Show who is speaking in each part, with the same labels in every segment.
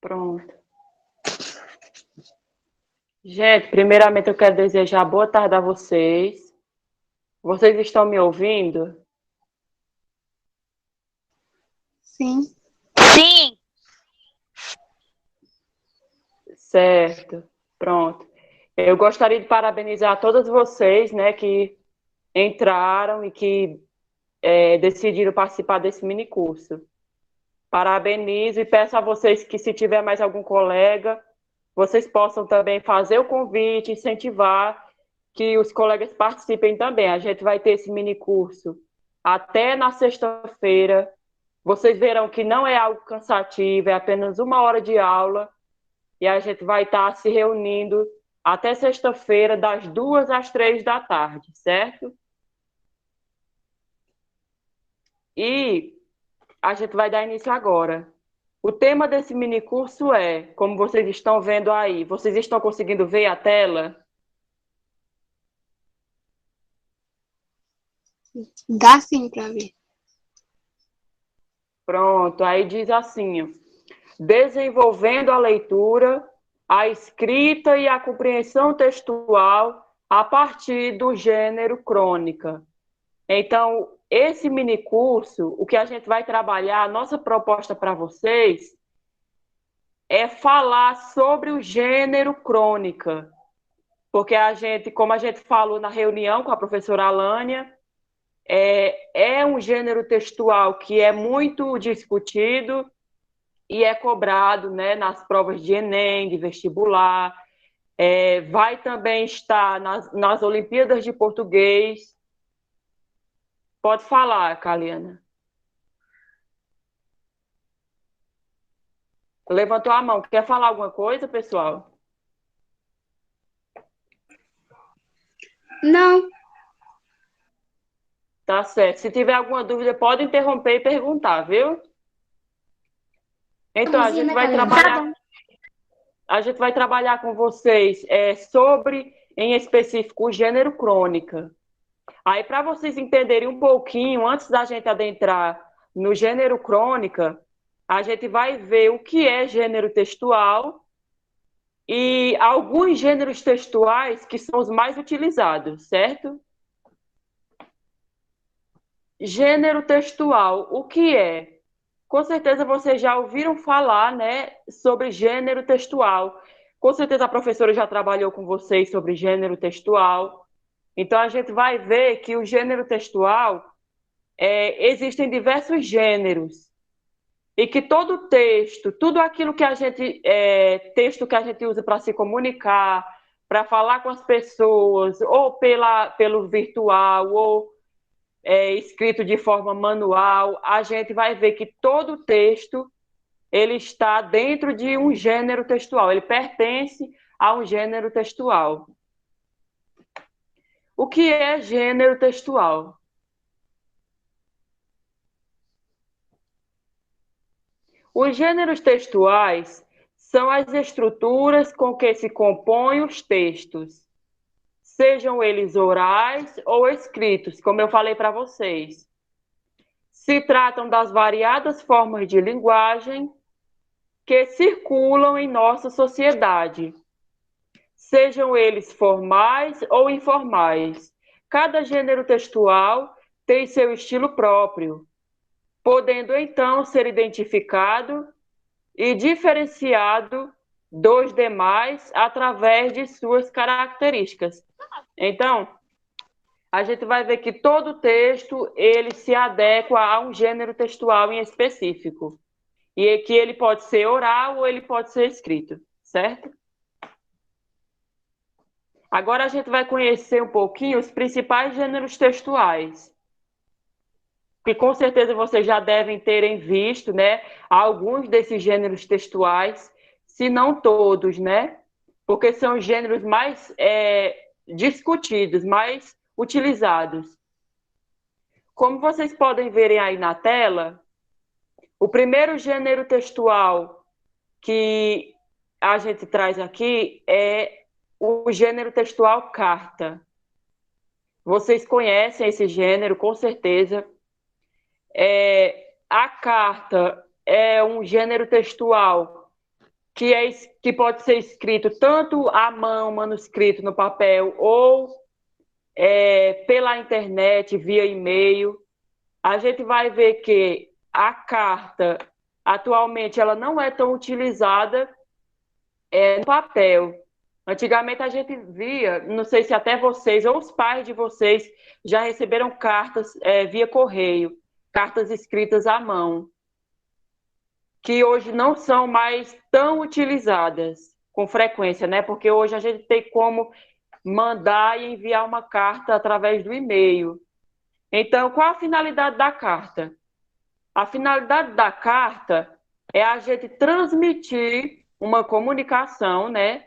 Speaker 1: Pronto. Gente, primeiramente eu quero desejar boa tarde a vocês. Vocês estão me ouvindo?
Speaker 2: Sim.
Speaker 3: Sim.
Speaker 1: Certo. Pronto. Eu gostaria de parabenizar todas vocês, né, que entraram e que decidiram participar desse mini curso. Parabenizo e peço a vocês que, se tiver mais algum colega, vocês possam também fazer o convite, incentivar que os colegas participem também. A gente vai ter esse mini curso até na sexta-feira. Vocês verão que não é algo cansativo, é apenas 1 hora de aula e a gente vai estar se reunindo até sexta-feira, das 2 às 3 da tarde, certo? E a gente vai dar início agora. O tema desse mini curso é, como vocês estão vendo aí, vocês estão conseguindo ver a tela?
Speaker 2: Dá sim para ver.
Speaker 1: Pronto, aí diz assim: desenvolvendo a leitura, a escrita e a compreensão textual a partir do gênero crônica. Então, esse mini curso, o que a gente vai trabalhar, a nossa proposta para vocês é falar sobre o gênero crônica, porque a gente, como a gente falou na reunião com a professora Alânia, é um gênero textual que é muito discutido e é cobrado, né, nas provas de Enem, de vestibular, vai também estar nas Olimpíadas de Português. Pode falar, Kaliana. Levantou a mão. Quer falar alguma coisa, pessoal?
Speaker 2: Não.
Speaker 1: Tá certo. Se tiver alguma dúvida, pode interromper e perguntar, viu? Então, a gente vai trabalhar com vocês sobre, em específico, o gênero crônica. Aí, para vocês entenderem um pouquinho, antes da gente adentrar no gênero crônica, a gente vai ver o que é gênero textual e alguns gêneros textuais que são os mais utilizados, certo? Gênero textual, o que é? Com certeza vocês já ouviram falar, né, sobre gênero textual. Com certeza a professora já trabalhou com vocês sobre gênero textual. Então a gente vai ver que o gênero textual existem diversos gêneros e que todo texto, tudo aquilo que a gente texto que a gente usa para se comunicar, para falar com as pessoas, ou pelo virtual, ou escrito de forma manual, a gente vai ver que todo texto ele está dentro de um gênero textual, ele pertence a um gênero textual. O que é gênero textual? Os gêneros textuais são as estruturas com que se compõem os textos, sejam eles orais ou escritos, como eu falei para vocês. Se tratam das variadas formas de linguagem que circulam em nossa sociedade, sejam eles formais ou informais. Cada gênero textual tem seu estilo próprio, podendo então ser identificado e diferenciado dos demais através de suas características. Então, a gente vai ver que todo texto ele se adequa a um gênero textual em específico. E que ele pode ser oral ou ele pode ser escrito, certo? Agora a gente vai conhecer um pouquinho os principais gêneros textuais, que com certeza vocês já devem terem visto, né, alguns desses gêneros textuais, se não todos, né, porque são os gêneros mais discutidos, mais utilizados. Como vocês podem verem aí na tela, o primeiro gênero textual que a gente traz aqui é o gênero textual carta. Vocês conhecem esse gênero, com certeza. a carta é um gênero textual que pode ser escrito tanto à mão, manuscrito no papel, ou pela internet, via e-mail. A gente vai ver que a carta, atualmente, ela não é tão utilizada no papel. Antigamente a gente via, não sei se até vocês ou os pais de vocês já receberam cartas via correio, cartas escritas à mão, que hoje não são mais tão utilizadas com frequência, né? Porque hoje a gente tem como mandar e enviar uma carta através do e-mail. Então, qual a finalidade da carta? A finalidade da carta é a gente transmitir uma comunicação, né?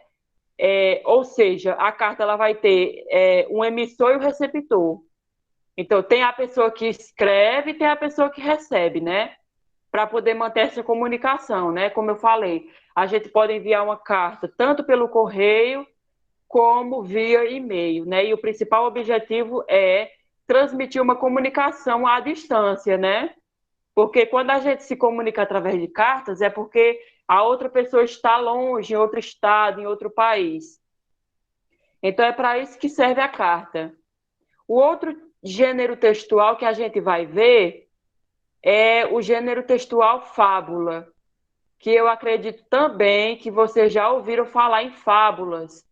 Speaker 1: Ou seja, a carta ela vai ter um emissor e um receptor. Então, tem a pessoa que escreve e tem a pessoa que recebe, né? Para poder manter essa comunicação, né? Como eu falei, a gente pode enviar uma carta tanto pelo correio como via e-mail, né? E o principal objetivo é transmitir uma comunicação à distância, né? Porque quando a gente se comunica através de cartas, é porque a outra pessoa está longe, em outro estado, em outro país. Então, é para isso que serve a carta. O outro gênero textual que a gente vai ver é o gênero textual fábula, que eu acredito também que vocês já ouviram falar em fábulas,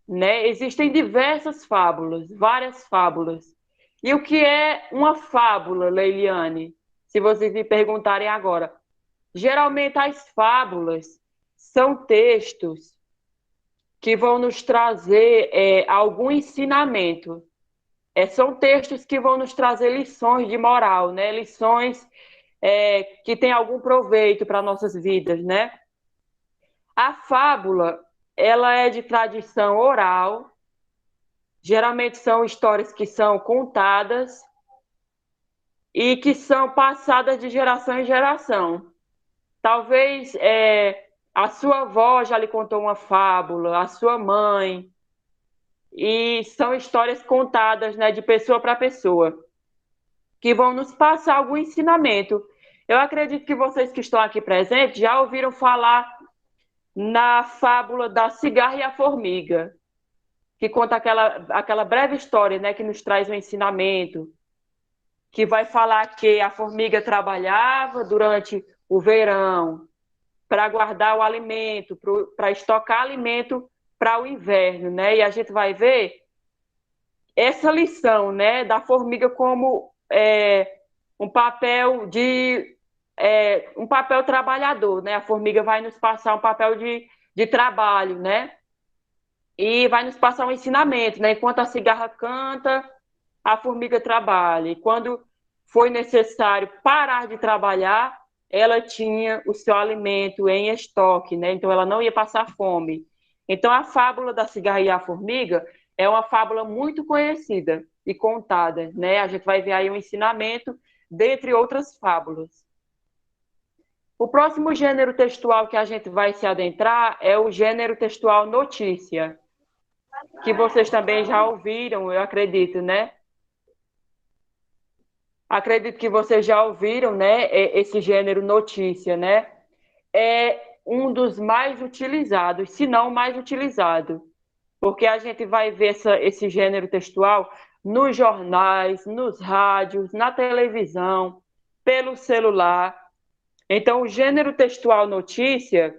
Speaker 1: né? Existem diversas fábulas, várias fábulas. E o que é uma fábula, Leiliane? Se vocês me perguntarem agora. Geralmente as fábulas são textos que vão nos trazer algum ensinamento. São textos que vão nos trazer lições de moral, né? Lições que têm algum proveito para nossas vidas, né? A fábula, ela é de tradição oral, geralmente são histórias que são contadas e que são passadas de geração em geração. Talvez a sua avó já lhe contou uma fábula, a sua mãe, e são histórias contadas, né, de pessoa para pessoa, que vão nos passar algum ensinamento. Eu acredito que vocês que estão aqui presentes já ouviram falar na fábula da cigarra e a formiga, que conta aquela breve história, né, que nos traz um ensinamento, que vai falar que a formiga trabalhava durante o verão para guardar o alimento, para estocar alimento para o inverno, né? E a gente vai ver essa lição, né, da formiga como um papel um papel trabalhador, né? A formiga vai nos passar um papel de trabalho, né? E vai nos passar um ensinamento, né? Enquanto a cigarra canta, a formiga trabalha. E quando foi necessário parar de trabalhar, ela tinha o seu alimento em estoque, né? Então ela não ia passar fome. Então a fábula da cigarra e a formiga é uma fábula muito conhecida e contada, né? A gente vai ver aí um ensinamento, dentre outras fábulas. O próximo gênero textual que a gente vai se adentrar é o gênero textual notícia, que vocês também já ouviram, eu acredito, né? Acredito que vocês já ouviram, né, esse gênero notícia, né? É um dos mais utilizados, se não o mais utilizado, porque a gente vai ver esse gênero textual nos jornais, nos rádios, na televisão, pelo celular. Então, o gênero textual notícia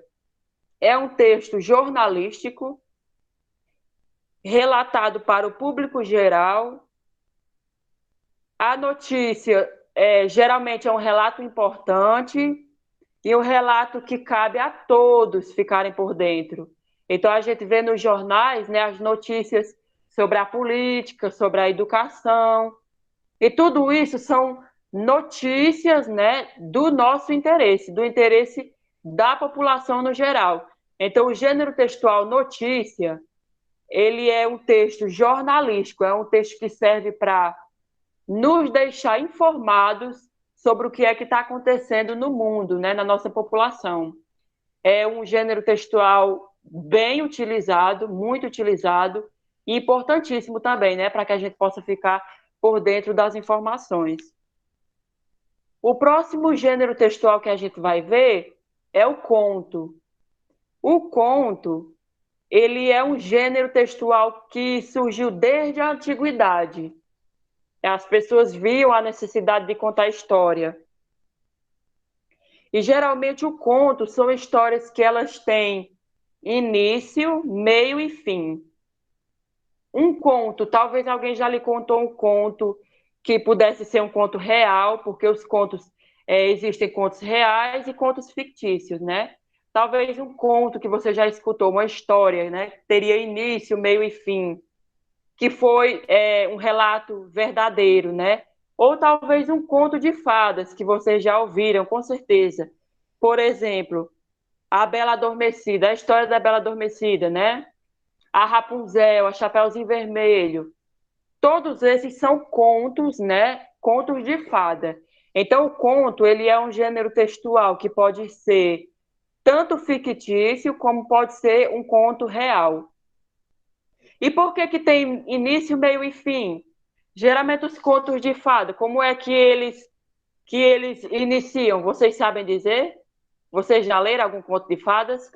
Speaker 1: é um texto jornalístico relatado para o público geral. A notícia geralmente é um relato importante e um relato que cabe a todos ficarem por dentro. Então, a gente vê nos jornais, né, as notícias sobre a política, sobre a educação, e tudo isso são notícias, né, do nosso interesse, do interesse da população no geral. Então, o gênero textual notícia, ele é um texto jornalístico, é um texto que serve para nos deixar informados sobre o que é que está acontecendo no mundo, né, na nossa população. É um gênero textual bem utilizado, muito utilizado, e importantíssimo também, né, para que a gente possa ficar por dentro das informações. O próximo gênero textual que a gente vai ver é o conto. O conto, ele é um gênero textual que surgiu desde a antiguidade. As pessoas viam a necessidade de contar história. E geralmente o conto são histórias que elas têm início, meio e fim. Um conto, talvez alguém já lhe contou um conto que pudesse ser um conto real, porque os contos, existem contos reais e contos fictícios, né? Talvez um conto que você já escutou, uma história, né? Teria início, meio e fim, que foi um relato verdadeiro, né? Ou talvez um conto de fadas, que vocês já ouviram, com certeza. Por exemplo, A Bela Adormecida, a história da Bela Adormecida, né? A Rapunzel, a Chapeuzinho Vermelho. Todos esses são contos, né? Contos de fada. Então, o conto, ele é um gênero textual que pode ser tanto fictício como pode ser um conto real. E por que que tem início, meio e fim? Geralmente os contos de fada, como é que eles iniciam? Vocês sabem dizer? Vocês já leram algum conto de fadas?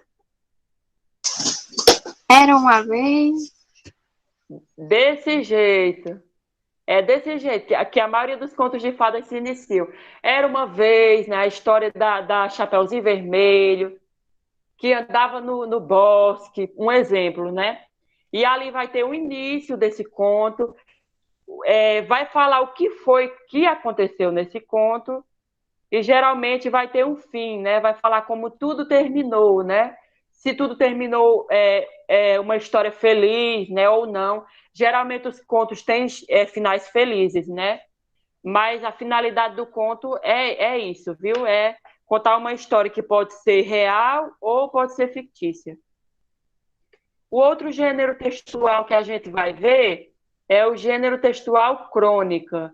Speaker 2: Era uma vez.
Speaker 1: Desse jeito. É desse jeito que a maioria dos contos de fadas se iniciam. Era uma vez, né, a história da Chapeuzinho Vermelho, que andava no bosque, um exemplo, né? E ali vai ter o início desse conto, vai falar o que foi que aconteceu nesse conto, e geralmente vai ter um fim, né? Vai falar como tudo terminou, né? Se tudo terminou uma história feliz, né? Ou não. Geralmente os contos têm finais felizes, né? Mas a finalidade do conto é isso, viu? É contar uma história que pode ser real ou pode ser fictícia. O outro gênero textual que a gente vai ver é o gênero textual crônica.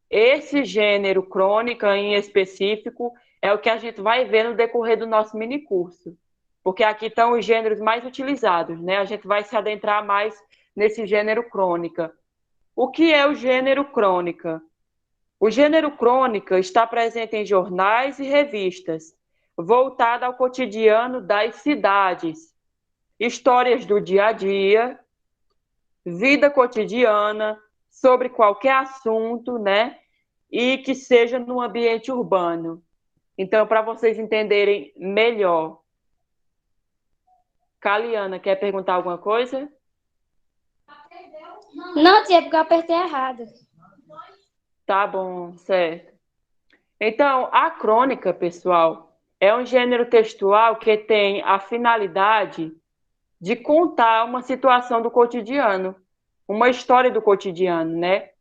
Speaker 1: Esse gênero crônica em específico é o que a gente vai ver no decorrer do nosso minicurso, porque aqui estão os gêneros mais utilizados, né? A gente vai se adentrar mais nesse gênero crônica. O que é o gênero crônica? O gênero crônica está presente em jornais e revistas, voltada ao cotidiano das cidades, histórias do dia a dia, vida cotidiana, sobre qualquer assunto, né? E que seja no ambiente urbano. Então, para vocês entenderem melhor, Caliana, quer perguntar alguma coisa?
Speaker 3: Não, tia, porque eu apertei errado.
Speaker 1: Tá bom, certo. Então, a crônica, pessoal, é um gênero textual que tem a finalidade de contar uma situação do cotidiano, uma história do cotidiano, né?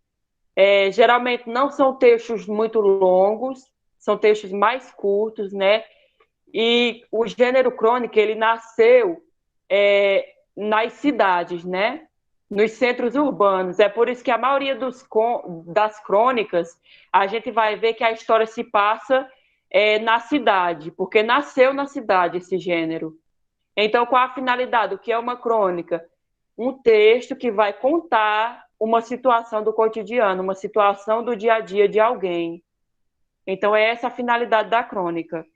Speaker 1: Geralmente não são textos muito longos, são textos mais curtos, né? E o gênero crônica, ele nasceu nas cidades, né? Nos centros urbanos. É por isso que a maioria das crônicas, a gente vai ver que a história se passa na cidade, porque nasceu na cidade esse gênero. Então, qual a finalidade? O que é uma crônica? Um texto que vai contar uma situação do cotidiano, uma situação do dia a dia de alguém. Então, é essa a finalidade da crônica.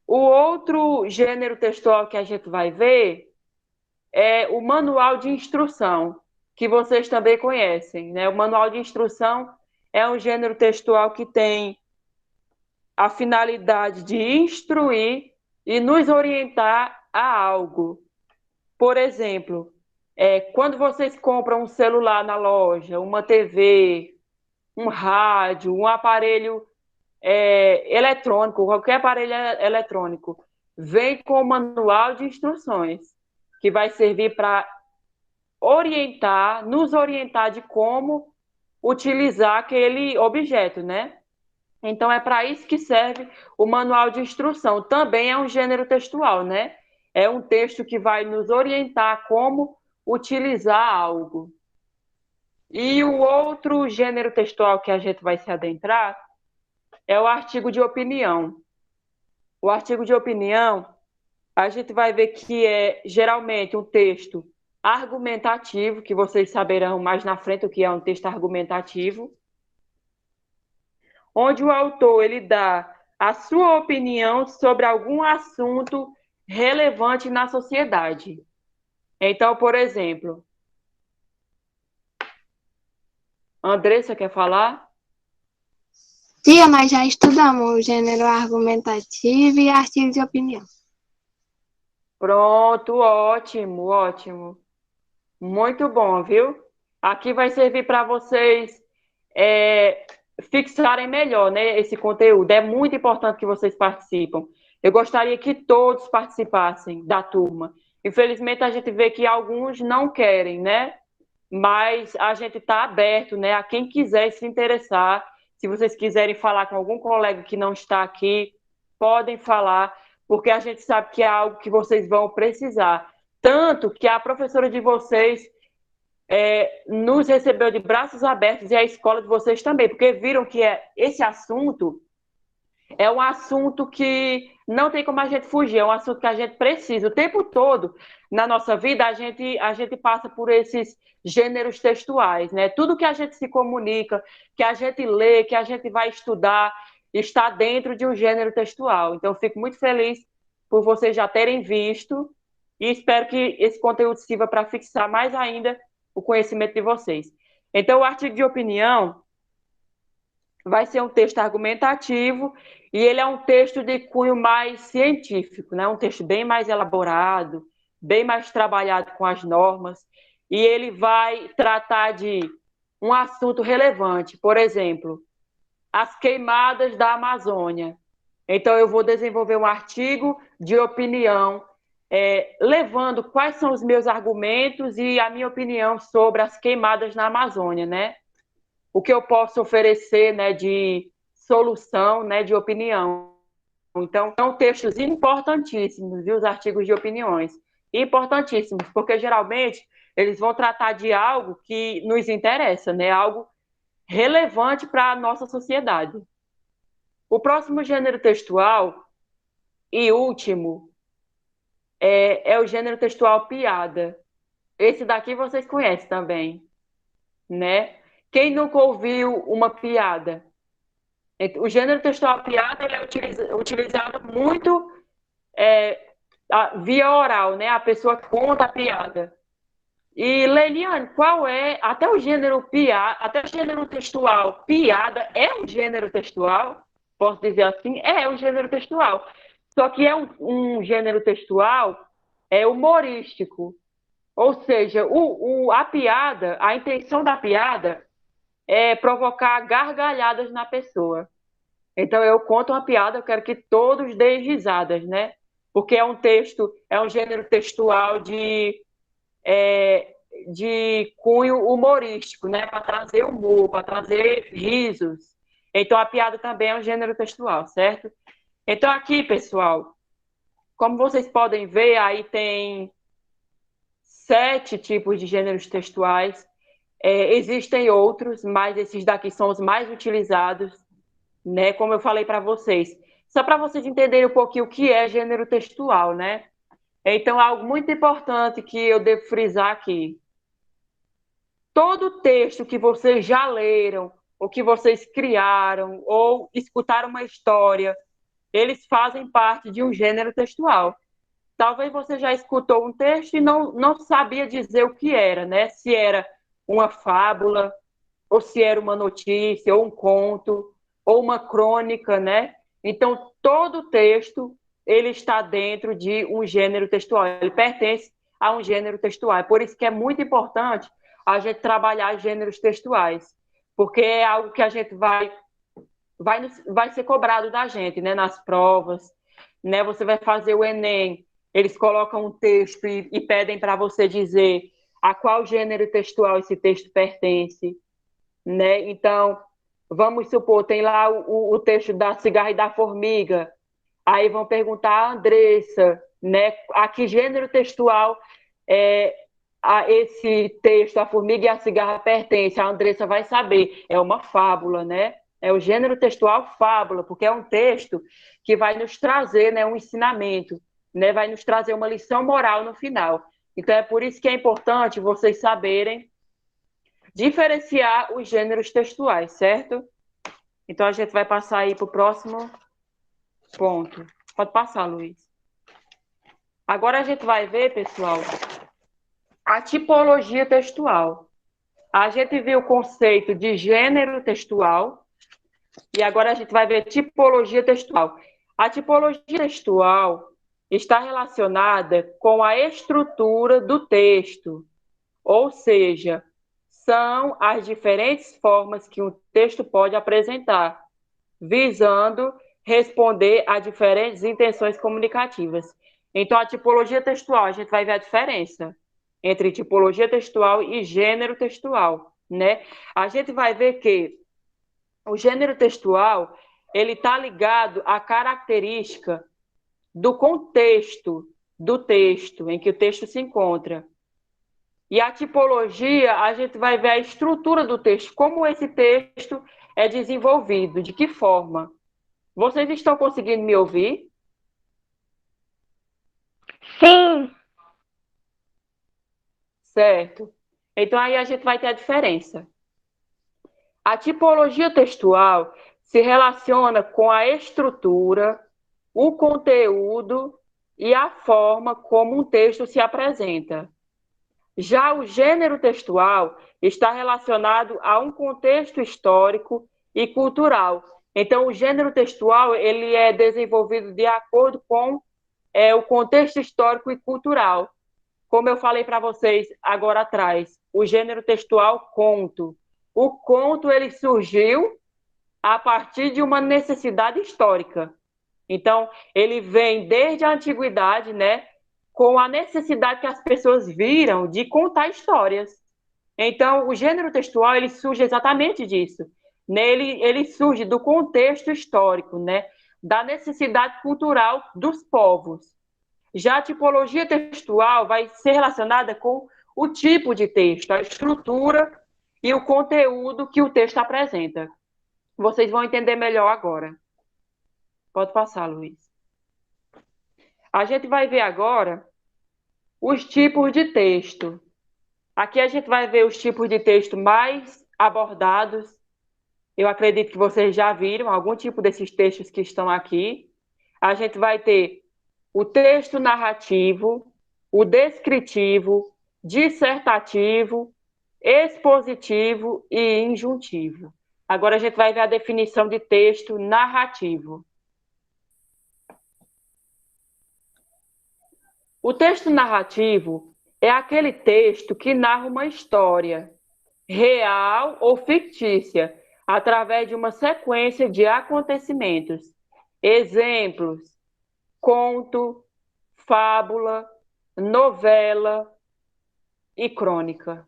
Speaker 1: O outro gênero textual que a gente vai ver é o manual de instrução, que vocês também conhecem, né? O manual de instrução é um gênero textual que tem a finalidade de instruir e nos orientar a algo. Por exemplo, quando vocês compram um celular na loja, uma TV, um rádio, um aparelho eletrônico, qualquer aparelho eletrônico, vem com o manual de instruções, que vai servir para nos orientar de como utilizar aquele objeto, né? Então é para isso que serve o manual de instrução. Também é um gênero textual, né? É um texto que vai nos orientar como utilizar algo. E o outro gênero textual que a gente vai se adentrar é o artigo de opinião. O artigo de opinião, a gente vai ver que é geralmente um texto argumentativo, que vocês saberão mais na frente o que é um texto argumentativo. onde o autor ele dá a sua opinião sobre algum assunto relevante na sociedade. Então, por exemplo, Andressa quer falar?
Speaker 2: Tia, nós já estudamos o gênero argumentativo e artigo de opinião.
Speaker 1: Pronto, ótimo, ótimo. Muito bom, viu? Aqui vai servir para vocês fixarem melhor, né, esse conteúdo. É muito importante que vocês participem. Eu gostaria que todos participassem da turma. Infelizmente, a gente vê que alguns não querem, né? Mas a gente está aberto, né, a quem quiser se interessar. Se vocês quiserem falar com algum colega que não está aqui, podem falar, porque a gente sabe que é algo que vocês vão precisar. Tanto que a professora de vocês nos recebeu de braços abertos e a escola de vocês também, porque viram que esse assunto é um assunto que não tem como a gente fugir, é um assunto que a gente precisa. O tempo todo, na nossa vida, a gente passa por esses gêneros textuais, né? Tudo que a gente se comunica, que a gente lê, que a gente vai estudar, está dentro de um gênero textual. Então, eu fico muito feliz por vocês já terem visto e espero que esse conteúdo sirva para fixar mais ainda o conhecimento de vocês. Então, o artigo de opinião vai ser um texto argumentativo e ele é um texto de cunho mais científico, né? Um texto bem mais elaborado, bem mais trabalhado com as normas, e ele vai tratar de um assunto relevante, por exemplo, as queimadas da Amazônia. Então, eu vou desenvolver um artigo de opinião, levando quais são os meus argumentos e a minha opinião sobre as queimadas na Amazônia, né? O que eu posso oferecer, né, de solução, né, de opinião. Então, são textos importantíssimos, viu, os artigos de opiniões. Importantíssimos, porque geralmente eles vão tratar de algo que nos interessa, né, algo relevante para a nossa sociedade. O próximo gênero textual e último é o gênero textual piada. Esse daqui vocês conhecem também, né? Quem nunca ouviu uma piada? O gênero textual piada ele é utilizado muito via oral, né? A pessoa conta a piada. E, Leliane, qual é, até o gênero piada, até o gênero textual, piada é um gênero textual? Posso dizer assim? É um gênero textual. Só que é um gênero textual humorístico. Ou seja, a piada, a intenção da piada é provocar gargalhadas na pessoa. Então, eu conto uma piada, eu quero que todos deem risadas, né? Porque é um texto, é um gênero textual de cunho humorístico, né? Para trazer humor, para trazer risos. Então, a piada também é um gênero textual, certo? Então, aqui, pessoal, como vocês podem ver, aí tem 7 tipos de gêneros textuais. Existem outros, mas esses daqui são os mais utilizados, né? Como eu falei para vocês. Só para vocês entenderem um pouquinho o que é gênero textual, né? Então, algo muito importante que eu devo frisar aqui. Todo texto que vocês já leram, ou que vocês criaram, ou escutaram uma história, eles fazem parte de um gênero textual. Talvez você já escutou um texto e não sabia dizer o que era, né? Se era uma fábula, ou se era uma notícia, ou um conto, ou uma crônica, né? Então, todo texto, ele está dentro de um gênero textual, ele pertence a um gênero textual. É por isso que é muito importante a gente trabalhar gêneros textuais, porque é algo que a gente vai ser cobrado da gente, né? Nas provas, né? Você vai fazer o Enem, eles colocam um texto e pedem para você dizer a qual gênero textual esse texto pertence, né? Então, vamos supor, tem lá o texto da cigarra e da formiga, aí vão perguntar a Andressa, né? A que gênero textual a esse texto, a formiga e a cigarra pertence? A Andressa vai saber, é uma fábula, né? É o gênero textual fábula, porque é um texto que vai nos trazer, né, um ensinamento, né? Vai nos trazer uma lição moral no final. Então, é por isso que é importante vocês saberem diferenciar os gêneros textuais, certo? Então, a gente vai passar aí para o próximo ponto. Pode passar, Luiz. Agora a gente vai ver, pessoal, a tipologia textual. A gente viu o conceito de gênero textual e agora a gente vai ver tipologia textual. A tipologia textual está relacionada com a estrutura do texto, ou seja, são as diferentes formas que um texto pode apresentar, visando responder a diferentes intenções comunicativas. Então, a tipologia textual, a gente vai ver a diferença entre tipologia textual e gênero textual, né? A gente vai ver que o gênero textual, ele está ligado à característica do contexto do texto, em que o texto se encontra. E a tipologia, a gente vai ver a estrutura do texto, como esse texto é desenvolvido, de que forma. Vocês estão conseguindo me ouvir?
Speaker 3: Sim.
Speaker 1: Certo. Então, aí a gente vai ter a diferença. A tipologia textual se relaciona com a estrutura, o conteúdo e a forma como um texto se apresenta. Já o gênero textual está relacionado a um contexto histórico e cultural. Então, o gênero textual ele é desenvolvido de acordo com o contexto histórico e cultural. Como eu falei para vocês agora atrás, o gênero textual conto. O conto ele surgiu a partir de uma necessidade histórica. Então, ele vem desde a antiguidade, né, com a necessidade que as pessoas viram de contar histórias. Então, o gênero textual ele surge exatamente disso. Ele surge do contexto histórico, né, da necessidade cultural dos povos. Já a tipologia textual vai ser relacionada com o tipo de texto, a estrutura e o conteúdo que o texto apresenta. Vocês vão entender melhor agora. Pode passar, Luiz. A gente vai ver agora os tipos de texto. Aqui a gente vai ver os tipos de texto mais abordados. Eu acredito que vocês já viram algum tipo desses textos que estão aqui. A gente vai ter o texto narrativo, o descritivo, dissertativo, expositivo e injuntivo. Agora a gente vai ver a definição de texto narrativo. O texto narrativo é aquele texto que narra uma história, real ou fictícia, através de uma sequência de acontecimentos. Exemplos: conto, fábula, novela e crônica.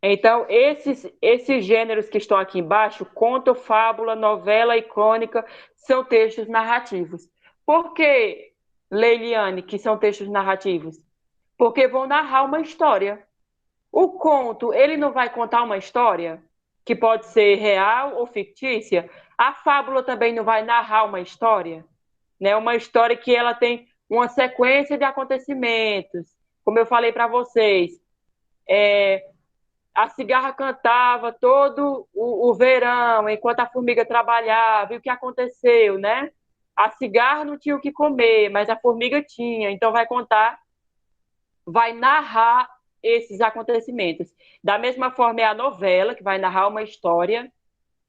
Speaker 1: Então, esses gêneros que estão aqui embaixo, conto, fábula, novela e crônica, são textos narrativos. Por que, Leiliane, que são textos narrativos? Porque vão narrar uma história. O conto, ele não vai contar uma história que pode ser real ou fictícia. A fábula também não vai narrar uma história, né? Uma história que ela tem uma sequência de acontecimentos. Como eu falei para vocês, a cigarra cantava todo o verão, enquanto a formiga trabalhava, e o que aconteceu, né? A cigarra não tinha o que comer, mas a formiga tinha. Então vai contar, vai narrar esses acontecimentos. Da mesma forma é a novela, que vai narrar uma história,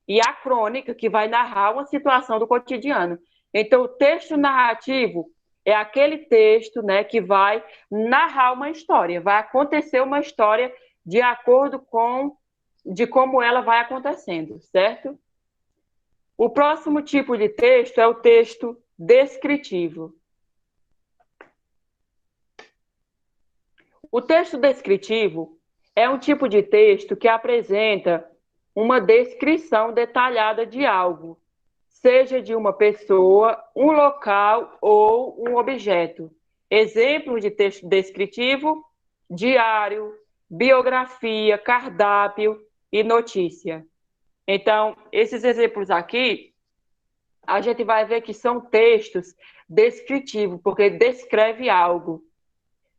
Speaker 1: e a crônica, que vai narrar uma situação do cotidiano. Então, o texto narrativo é aquele texto, né, que vai narrar uma história, vai acontecer uma história de acordo com de como ela vai acontecendo, certo? O próximo tipo de texto é o texto descritivo. O texto descritivo é um tipo de texto que apresenta uma descrição detalhada de algo, seja de uma pessoa, um local ou um objeto. Exemplos de texto descritivo: diário, biografia, cardápio e notícia. Então, esses exemplos aqui, a gente vai ver que são textos descritivos, porque descreve algo.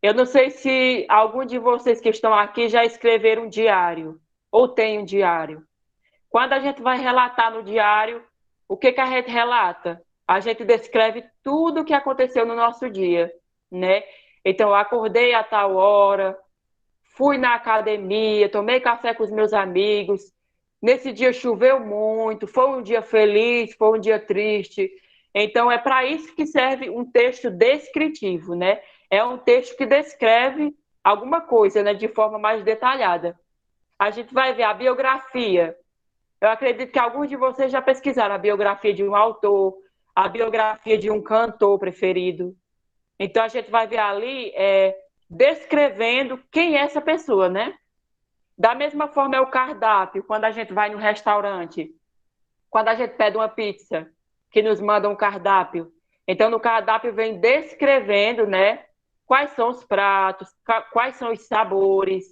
Speaker 1: Eu não sei se algum de vocês que estão aqui já escreveram um diário, ou tem um diário. Quando a gente vai relatar no diário, o que que a gente relata? A gente descreve tudo o que aconteceu no nosso dia, né? Então, eu acordei a tal hora, fui na academia, tomei café com os meus amigos. Nesse dia choveu muito, foi um dia feliz, foi um dia triste. Então, é para isso que serve um texto descritivo, né? É um texto que descreve alguma coisa, né, de forma mais detalhada. A gente vai ver a biografia. Eu acredito que alguns de vocês já pesquisaram a biografia de um autor, a biografia de um cantor preferido. Então, a gente vai ver ali descrevendo quem é essa pessoa, né? Da mesma forma é o cardápio, quando a gente vai no restaurante, quando a gente pede uma pizza, que nos manda um cardápio. Então, no cardápio vem descrevendo, né, quais são os pratos, quais são os sabores.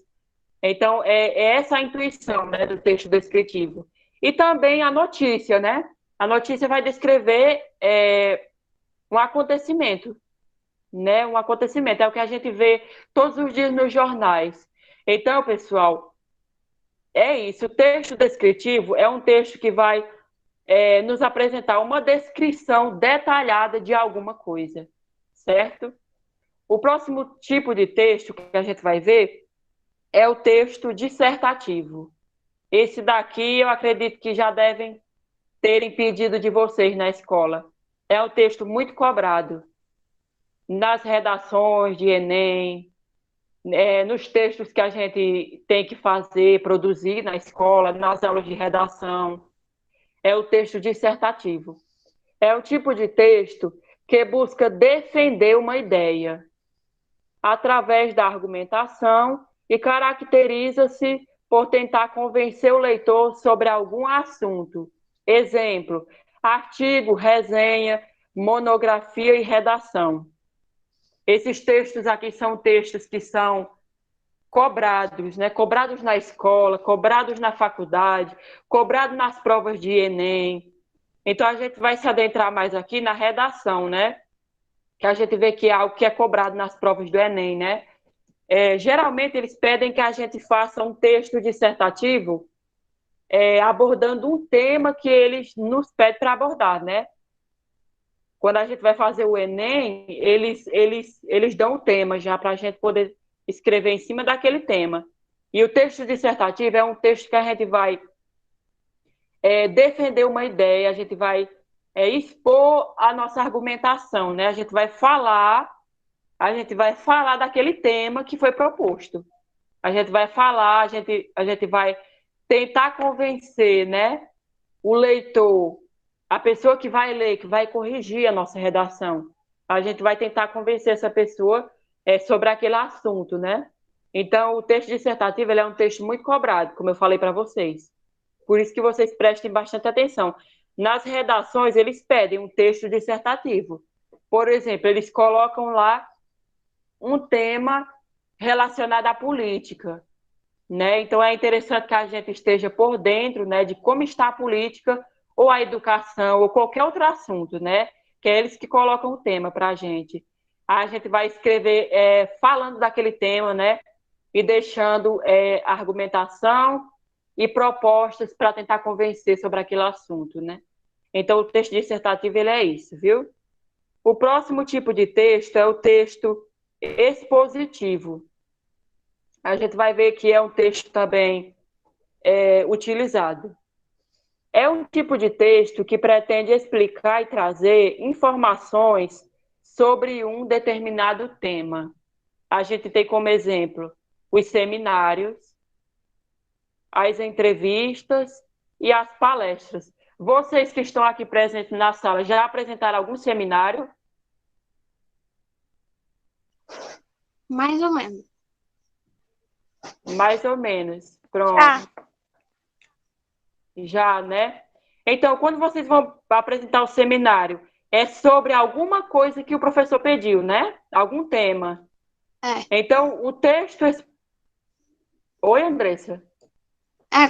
Speaker 1: Então, é essa a intuição, né, do texto descritivo. E também a notícia, né? A notícia vai descrever um acontecimento, né? Um acontecimento. É o que a gente vê todos os dias nos jornais. Então, pessoal, é isso. O texto descritivo é um texto que vai nos apresentar uma descrição detalhada de alguma coisa, certo? O próximo tipo de texto que a gente vai ver é o texto dissertativo. Esse daqui eu acredito que já devem terem pedido de vocês na escola. É um texto muito cobrado nas redações de Enem, nos textos que a gente tem que fazer, produzir na escola, nas aulas de redação. É o texto dissertativo. É o tipo de texto que busca defender uma ideia através da argumentação e caracteriza-se por tentar convencer o leitor sobre algum assunto. Exemplo, artigo, resenha, monografia e redação. Esses textos aqui são textos que são cobrados, né? Cobrados na escola, cobrados na faculdade, cobrados nas provas de Enem. Então, a gente vai se adentrar mais aqui na redação, né? Que a gente vê que é algo que é cobrado nas provas do Enem, né? Geralmente, eles pedem que a gente faça um texto dissertativo abordando um tema que eles nos pedem para abordar, né? Quando a gente vai fazer o Enem, eles dão o tema já para a gente poder escrever em cima daquele tema. E o texto dissertativo é um texto que a gente vai defender uma ideia, a gente vai expor a nossa argumentação, né? A gente vai falar daquele tema que foi proposto. A gente vai falar, a gente vai tentar convencer, né, o leitor, a pessoa que vai ler, que vai corrigir a nossa redação. A gente vai tentar convencer essa pessoa sobre aquele assunto, né? Então, o texto dissertativo ele é um texto muito cobrado, como eu falei para vocês. Por isso que vocês prestem bastante atenção. Nas redações, eles pedem um texto dissertativo. Por exemplo, eles colocam lá um tema relacionado à política, né? Então, é interessante que a gente esteja por dentro, né, de como está a política ou a educação ou qualquer outro assunto, né? Que é eles que colocam o tema para a gente. A gente vai escrever falando daquele tema, né? E deixando argumentação e propostas para tentar convencer sobre aquele assunto, né? Então, o texto dissertativo ele é isso, viu? O próximo tipo de texto é o texto expositivo. A gente vai ver que é um texto também utilizado. É um tipo de texto que pretende explicar e trazer informações sobre um determinado tema. A gente tem como exemplo os seminários, as entrevistas e as palestras. Vocês que estão aqui presentes na sala já apresentaram algum seminário?
Speaker 2: Mais ou menos.
Speaker 1: Mais ou menos. Pronto. Já, né? Então, quando vocês vão apresentar o seminário, é sobre alguma coisa que o professor pediu, né? Algum tema. Então, o texto... Oi, Andressa?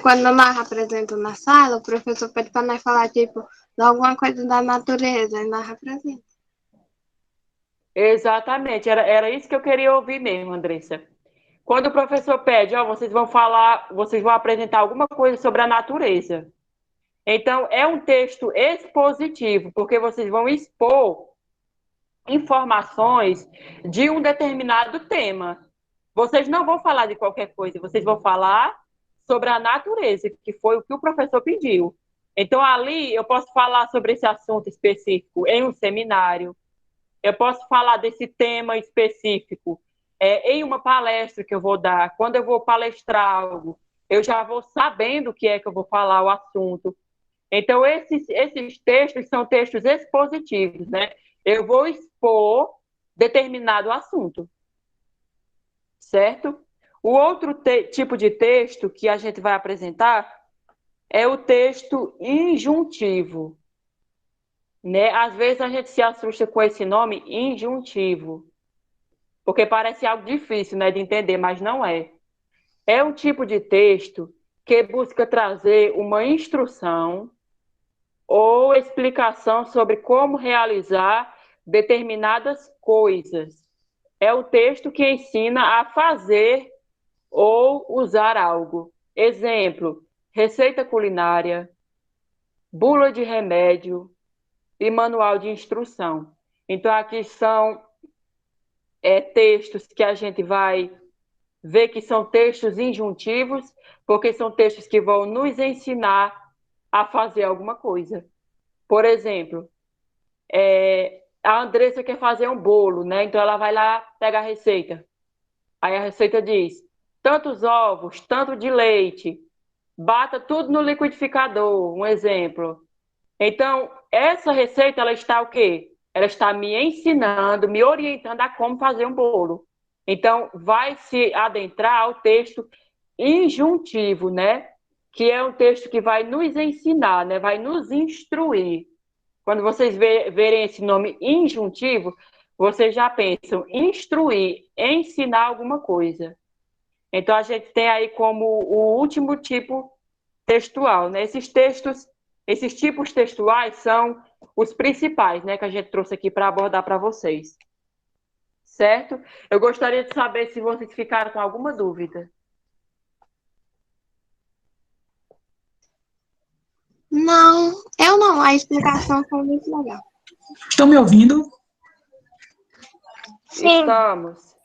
Speaker 2: Quando nós apresentamos na sala, o professor pede para nós falar, tipo, de alguma coisa da natureza, e nós apresentamos.
Speaker 1: Exatamente, era isso que eu queria ouvir mesmo, Andressa. Quando o professor pede, vocês vão falar, vocês vão apresentar alguma coisa sobre a natureza. Então, é um texto expositivo, porque vocês vão expor informações de um determinado tema. Vocês não vão falar de qualquer coisa, vocês vão falar sobre a natureza, que foi o que o professor pediu. Então, ali, eu posso falar sobre esse assunto específico em um seminário, eu posso falar desse tema específico em uma palestra que eu vou dar. Quando eu vou palestrar algo, eu já vou sabendo o que é que eu vou falar, o assunto. Então, esses textos são textos expositivos, né? Eu vou expor determinado assunto, certo? O outro tipo de texto que a gente vai apresentar é o texto injuntivo, né? Às vezes a gente se assusta com esse nome injuntivo, porque parece algo difícil, né, de entender, mas não é. É um tipo de texto que busca trazer uma instrução ou explicação sobre como realizar determinadas coisas. É o texto que ensina a fazer ou usar algo. Exemplo: receita culinária, bula de remédio e manual de instrução. Então, aqui são textos que a gente vai ver que são textos injuntivos, porque são textos que vão nos ensinar a fazer alguma coisa. Por exemplo, a Andressa quer fazer um bolo, né? Então ela vai lá, pega a receita. Aí a receita diz: tantos ovos, tanto de leite, bata tudo no liquidificador, um exemplo. Então, essa receita, ela está o quê? Ela está me ensinando, me orientando a como fazer um bolo. Então, vai se adentrar ao texto injuntivo, né? Que é um texto que vai nos ensinar, né? Vai nos instruir. Quando vocês verem esse nome injuntivo, vocês já pensam instruir, ensinar alguma coisa. Então, a gente tem aí como o último tipo textual, né? Esses tipos textuais são os principais, né, que a gente trouxe aqui para abordar para vocês. Certo? Eu gostaria de saber se vocês ficaram com alguma dúvida.
Speaker 2: Não, eu não. A explicação foi muito legal.
Speaker 4: Estão me ouvindo?
Speaker 3: Sim.
Speaker 1: Estamos.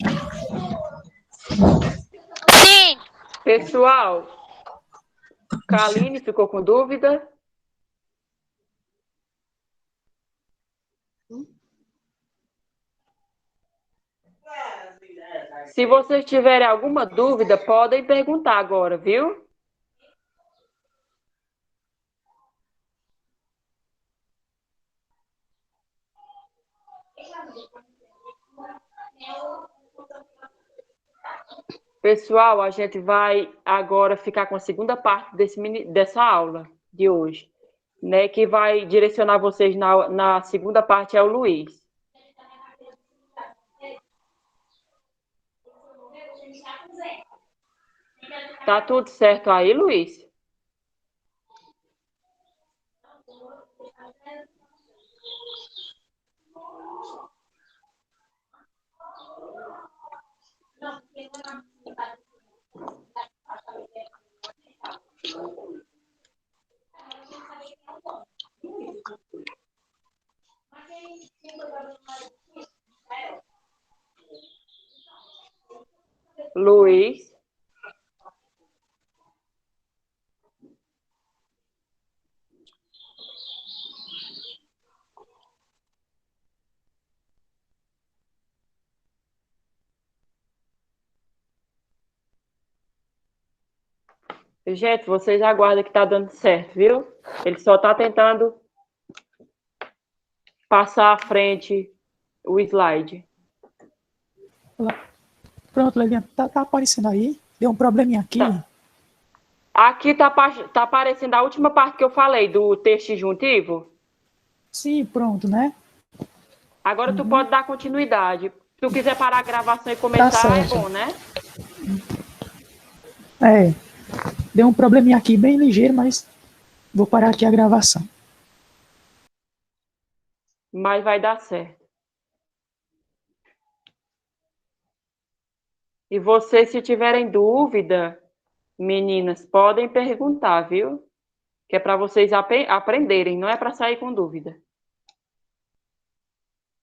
Speaker 3: Sim.
Speaker 1: Pessoal, Kaline ficou com dúvida? Se vocês tiverem alguma dúvida, podem perguntar agora, viu? Pessoal, a gente vai agora ficar com a segunda parte dessa aula de hoje, né? Que vai direcionar vocês na segunda parte é o Luiz. Tá tudo certo aí, Luiz? Luiz? Gente, vocês aguardem que tá dando certo, viu? Ele só tá tentando passar à frente o slide.
Speaker 4: Pronto, Leviana, tá aparecendo aí. Deu um probleminha aqui.
Speaker 1: Tá. Aqui tá aparecendo a última parte que eu falei, do texto injuntivo.
Speaker 4: Sim, pronto, né?
Speaker 1: Agora tu pode dar continuidade. Se tu quiser parar a gravação e começar, é bom, né?
Speaker 4: É. Deu um probleminha aqui bem ligeiro, mas vou parar aqui a gravação.
Speaker 1: Mas vai dar certo. E vocês, se tiverem dúvida, meninas, podem perguntar, viu? que é para vocês aprenderem, não é para sair com dúvida.